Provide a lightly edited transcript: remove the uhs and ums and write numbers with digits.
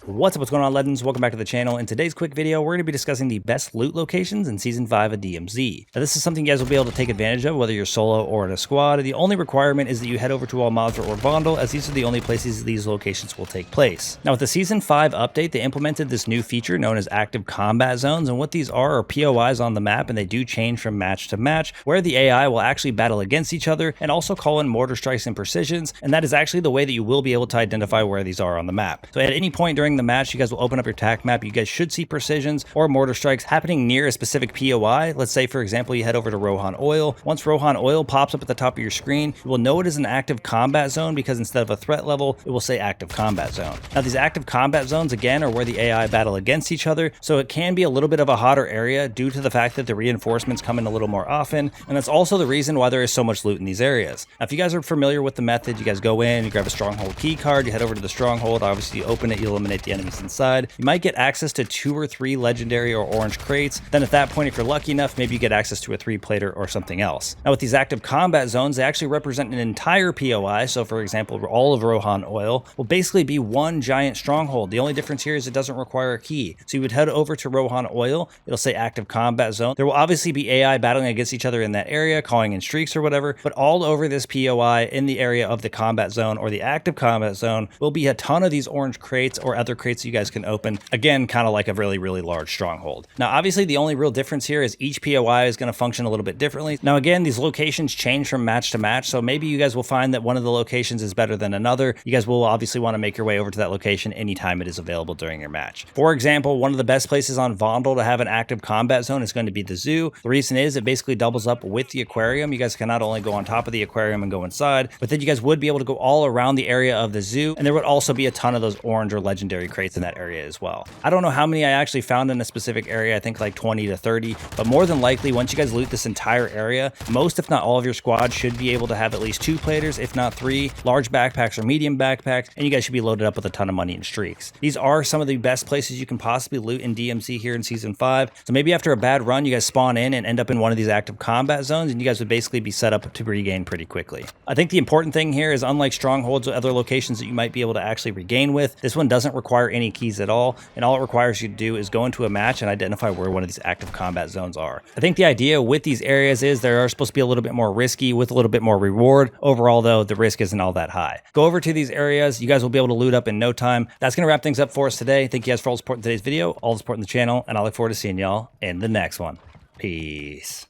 What's up, what's going on, legends? Welcome back to the channel. In today's quick video, we're going to be discussing the best loot locations in Season 5 of DMZ. Now, this is something you guys will be able to take advantage of, whether you're solo or in a squad. The only requirement is that you head over to mazrah or vondel, as these are the only places these locations will take place. Now, with the Season 5 update, they implemented this new feature known as active combat zones, and what these are POIs on the map, and they do change from match to match, where the AI will actually battle against each other and also call in mortar strikes and precisions, and that is actually the way that you will be able to identify where these are on the map. So at any point during the match, you guys will open up your TAC map, you guys should see precisions or mortar strikes happening near a specific POI. Let's say, for example, you head over to Rohan Oil. Once Rohan Oil pops up at the top of your screen, you will know it is an active combat zone because instead of a threat level, it will say active combat zone. Now, these active combat zones, again, are where the AI battle against each other, so it can be a little bit of a hotter area due to the fact that the reinforcements come in a little more often, and that's also the reason why there is so much loot in these areas. Now, if you guys are familiar with the method, you guys go in, you grab a stronghold key card, you head over to the stronghold, obviously you open it, you eliminate the enemies inside. You might get access to 2 or 3 legendary or orange crates. Then at that point, if you're lucky enough, maybe you get access to a 3-plater or something else. Now, with these active combat zones, they actually represent an entire POI. So for example, all of Rohan Oil will basically be one giant stronghold. The only difference here is it doesn't require a key. So you would head over to Rohan Oil, it'll say active combat zone. There will obviously be AI battling against each other in that area, calling in streaks or whatever, but all over this POI in the area of the combat zone or the active combat zone will be a ton of these orange crates or other crates you guys can open. Again, kind of like a really large stronghold. Now, obviously, the only real difference here is each POI is going to function a little bit differently. Now, again, these locations change from match to match, so maybe you guys will find that one of the locations is better than another. You guys will obviously want to make your way over to that location anytime it is available during your match. For example, one of the best places on Vondel to have an active combat zone is going to be the zoo. The reason is it basically doubles up with the aquarium. You guys can not only go on top of the aquarium and go inside, but then you guys would be able to go all around the area of the zoo, and there would also be a ton of those orange or legendary crates in that area as well. I don't know how many I actually found in a specific area, I think like 20 to 30, but more than likely, once you guys loot this entire area, most if not all of your squad should be able to have at least 2 platers, if not 3, large backpacks or medium backpacks, and you guys should be loaded up with a ton of money and streaks. These are some of the best places you can possibly loot in DMZ here in Season 5, so maybe after a bad run, you guys spawn in and end up in one of these active combat zones, and you guys would basically be set up to regain pretty quickly. I think the important thing here is, unlike strongholds or other locations that you might be able to actually regain with, this one doesn't require any keys at all, and all it requires you to do is go into a match and identify where one of these active combat zones are. I think the idea with these areas is they are supposed to be a little bit more risky with a little bit more reward. Overall, though, the risk isn't all that high. Go over to these areas. You guys will be able to loot up in no time. That's going to wrap things up for us today. Thank you guys for all the support in today's video, all the support in the channel, and I look forward to seeing y'all in the next one. Peace.